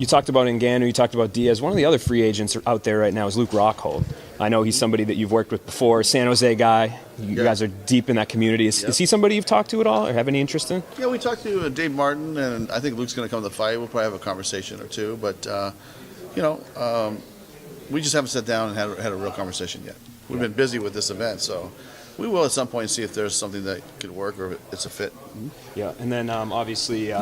You talked about Ngannou, you talked about Diaz. One of the other free agents out there right now is Luke Rockhold. I know he's somebody that you've worked with before, San Jose guy. You guys are deep in that community. Is he somebody you've talked to at all or have any interest in? Yeah, we talked to Dave Martin, and I think Luke's going to come to the fight. We'll probably have a conversation or two, but we just haven't sat down and had a real conversation yet. We've been busy with this event, so we will at some point see if there's something that could work or if it's a fit. Yeah, and then obviously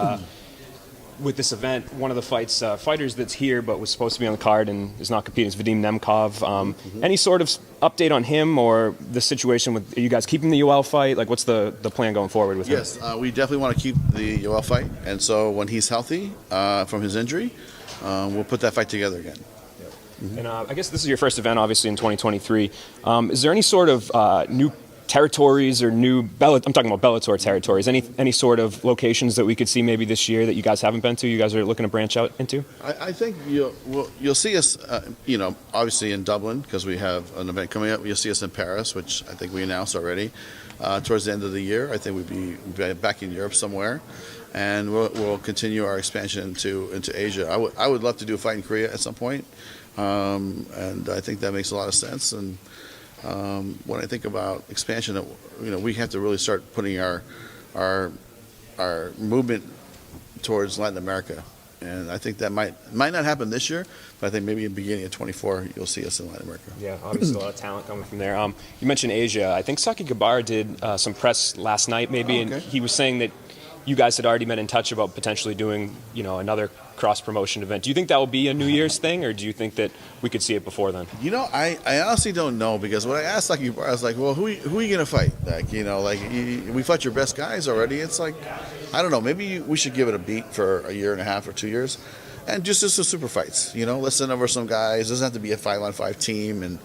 with this event, one of the fighters that's here but was supposed to be on the card and is not competing is Vadim Nemkov. Any sort of update on him or the situation with, are you guys keeping the Yoel fight? Like, what's the plan going forward with him? Yes, we definitely want to keep the Yoel fight, and so when he's healthy from his injury, we'll put that fight together again. And I guess this is your first event, obviously, in 2023. Is there any sort of new territories or I'm talking about Bellator territories, any sort of locations that we could see maybe this year that you guys haven't been to, you guys are looking to branch out into? I think you'll see us, obviously in Dublin, because we have an event coming up. You'll see us in Paris, which I think we announced already. Towards the end of the year, I think we'd be back in Europe somewhere. And we'll continue our expansion into Asia. I would love to do a fight in Korea at some point, and I think that makes a lot of sense. And when I think about expansion, we have to really start putting our movement towards Latin America, and I think that might not happen this year, but I think maybe in the beginning of 24 you'll see us in Latin America. Yeah, obviously a lot of talent coming from there. You mentioned Asia. I think Saki Gabar did some press last night, maybe, and he was saying that you guys had already been in touch about potentially doing, another cross-promotion event. Do you think that will be a New Year's thing, or do you think that we could see it before then? I honestly don't know, because when I asked I was like, well, who are you going to fight? We fought your best guys already. It's like, I don't know, maybe we should give it a beat for a year and a half or 2 years, and just the super fights. Let's send over some guys. It doesn't have to be a 5-on-5 team, and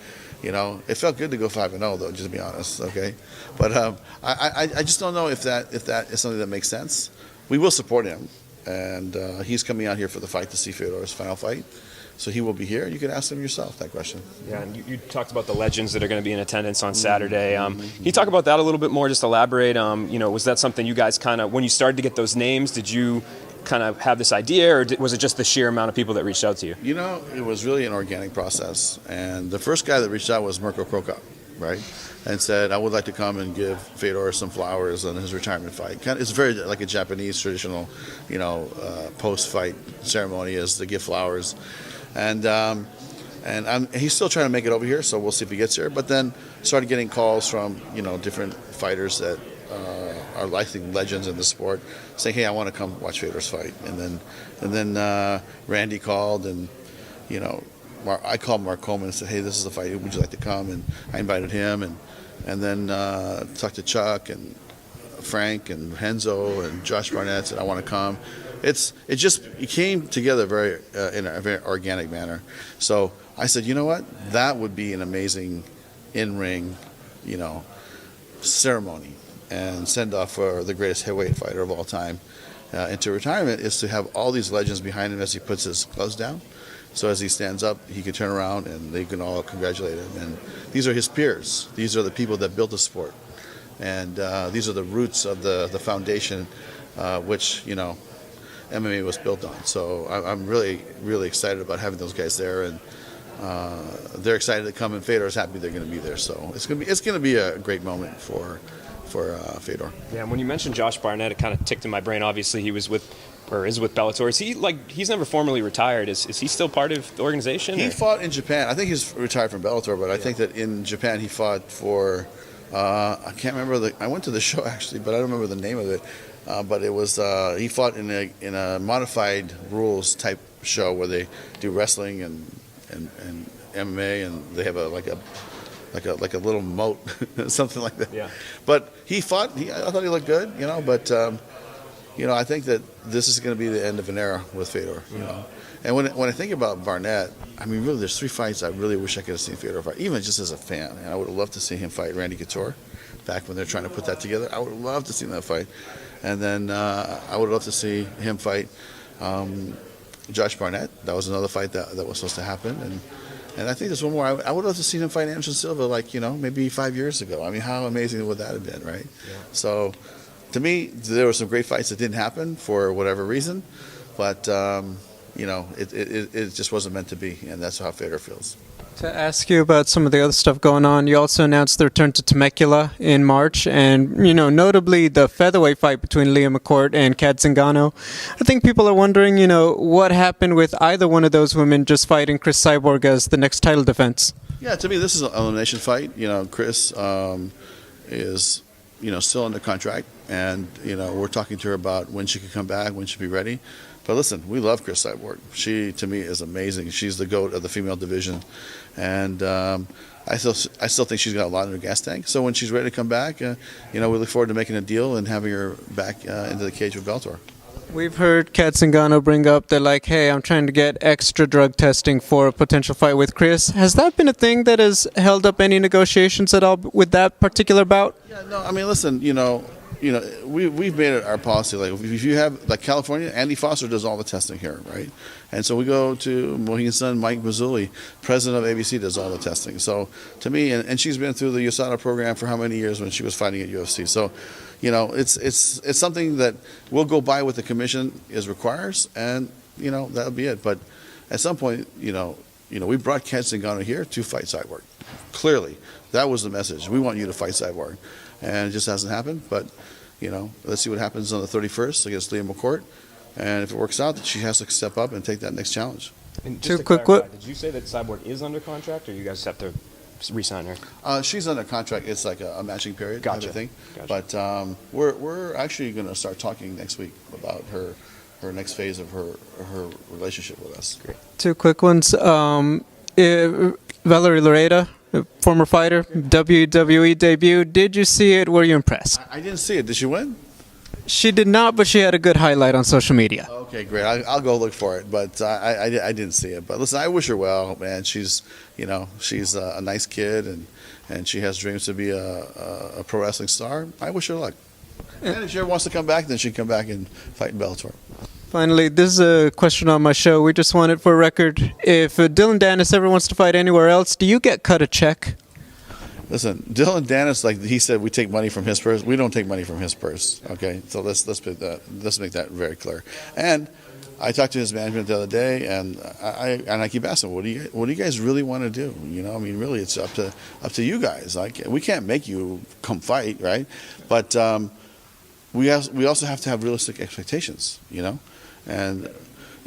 it felt good to go 5-0 though, just to be honest. Okay, but I just don't know if that is something that makes sense. We will support him, and he's coming out here for the fight to see Fedor's final fight, so he will be here. You can ask him yourself that question. Yeah, and you talked about the legends that are going to be in attendance on Saturday. Can you talk about that a little bit more? Just elaborate. Was that something you guys kind of, when you started to get those names, did you kind of have this idea, or was it just the sheer amount of people that reached out to you? It was really an organic process, and the first guy that reached out was Mirko Krokop, right, and said, I would like to come and give Fedor some flowers on his retirement fight. It's very like a Japanese traditional, post-fight ceremony is to give flowers, and he's still trying to make it over here, so we'll see if he gets here. But then started getting calls from different fighters that are likely legends in the sport, saying, "Hey, I want to come watch Fedor's fight." And then Randy called, and I called Mark Coleman and said, "Hey, this is the fight. Would you like to come?" And I invited him, and then talked to Chuck and Frank and Henzo and Josh Barnett, said, "I want to come." It came together in a very organic manner. So I said, you know what? That would be an amazing in-ring, ceremony and send off for the greatest heavyweight fighter of all time into retirement, is to have all these legends behind him as he puts his gloves down. So as he stands up, he can turn around and they can all congratulate him. And these are his peers. These are the people that built the sport. And these are the roots of the foundation which, MMA was built on. So I'm really, really excited about having those guys there. And they're excited to come, and Fedor's happy they're going to be there. So it's going to be a great moment for Fedor. Yeah, and when you mentioned Josh Barnett, it kind of ticked in my brain. Obviously, he was is with Bellator. Is he he's never formally retired? Is he still part of the organization? He fought in Japan. I think he's retired from Bellator, but I think that in Japan he fought for. I can't remember I went to the show actually, but I don't remember the name of it. But it was he fought in a modified rules type show where they do wrestling and MMA, and they have like a little moat, something like that. Yeah. But he fought. I thought he looked good, But I think that this is going to be the end of an era with Fedor. And when I think about Barnett, I mean, really, there's 3 fights I really wish I could have seen Fedor fight, even just as a fan. And I would have loved to see him fight Randy Couture back when they're trying to put that together. I would have loved to see that fight. And then I would have loved to see him fight Josh Barnett. That was another fight that was supposed to happen. And I think there's one more. I would love to see him fight Anderson Silva, maybe 5 years ago. I mean, how amazing would that have been, right? Yeah. So, to me, there were some great fights that didn't happen for whatever reason. But, it just wasn't meant to be, and that's how Fedor feels. To ask you about some of the other stuff going on, you also announced the return to Temecula in March, and notably the featherweight fight between Leah McCourt and Kat Zingano. I think people are wondering, what happened with either one of those women just fighting Cris Cyborg as the next title defense. Yeah, to me, this is an elimination fight. Cris is still under contract, and we're talking to her about when she can come back, when she'll be ready. But listen, we love Cris Cyborg. She, to me, is amazing. She's the GOAT of the female division, and I still think she's got a lot in her gas tank. So when she's ready to come back, we look forward to making a deal and having her back into the cage with Bellator. We've heard Kat Zingano bring up, they're like, hey, I'm trying to get extra drug testing for a potential fight with Cris. Has that been a thing that has held up any negotiations at all with that particular bout? Yeah, no, I mean, listen, we've made it our policy. Like, if you have, like California, Andy Foster does all the testing here, right? And so we go to Mohegan's son, Mike Mazzulli, president of ABC, does all the testing. So to me, and she's been through the USADA program for how many years when she was fighting at UFC. So, it's something that we'll go by what the commission requires, and that'll be it. But at some point, we brought Kat Zingano here to fight Cyborg. Clearly, that was the message. We want you to fight Cyborg, and it just hasn't happened. But let's see what happens on the 31st against Leah McCourt, and if it works out, she has to step up and take that next challenge. And just to clarify, did you say that Cyborg is under contract, or you guys have to re-sign her? She's under contract. It's like a matching period Gotcha. kind of thing. Gotcha. But we're actually going to start talking next week about her next phase of her relationship with us. Great. Two quick ones. Valerie Loureda, former fighter, WWE debut. Did you see it? Were you impressed? I didn't see it. Did she win? She did not, but she had a good highlight on social media. Okay, great. I'll go look for it, but I didn't see it. But listen, I wish her well, man. She's a nice kid, and she has dreams to be a pro wrestling star. I wish her luck. And if she ever wants to come back, then she can come back and fight in Bellator. Finally, this is a question on my show. We just want it for a record. If Dylan Dennis ever wants to fight anywhere else, do you get cut a check? Listen, Dylan Dennis, like he said, we take money from his purse. We don't take money from his purse. Okay, so let's make that very clear. And I talked to his management the other day, and I keep asking, what do you guys really want to do? I mean, really, it's up to you guys. Like, we can't make you come fight, right? But we also have to have realistic expectations, and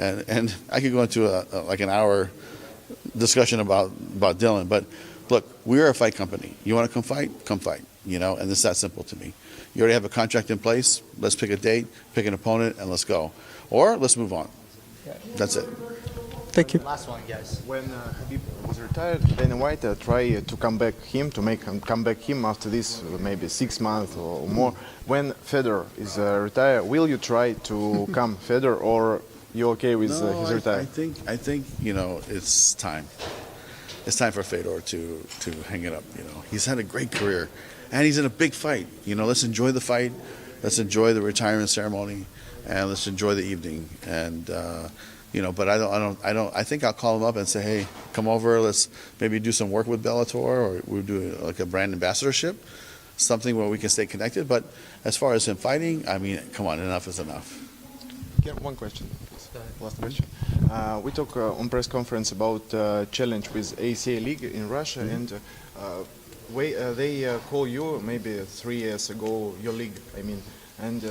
I could go into like an hour discussion about Dylan, but look, we're a fight company. You want to come fight? Come fight. And it's that simple to me. You already have a contract in place. Let's pick a date, pick an opponent, and let's go. Or let's move on. That's it. Thank you. Last one, guys. When Habib was retired, Dana White tried to come back him, to make him come back him after this, maybe 6 months or more. When Fedor is retired, will you try to come Fedor, or you okay with his retirement? I think it's time. It's time for Fedor to hang it up. He's had a great career, and he's in a big fight. Let's enjoy the fight. Let's enjoy the retirement ceremony, and let's enjoy the evening. And but I think I'll call him up and say, hey, come over. Let's maybe do some work with Bellator, or we'll do like a brand ambassadorship, something where we can stay connected. But as far as him fighting, I mean, come on, enough is enough. Get one question, please. Last question. We talk on press conference about challenge with ACA League in Russia, and they call you maybe 3 years ago, your league, I mean, and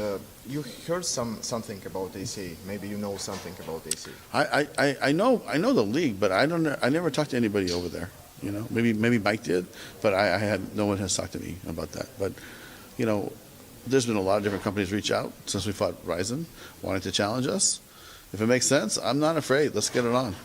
you heard something about ACA. Maybe you know something about ACA. I know the league, but I never talked to anybody over there. Maybe Mike did, but no one has talked to me about that. But there's been a lot of different companies reach out since we fought Ryzen, wanting to challenge us. If it makes sense, I'm not afraid. Let's get it on.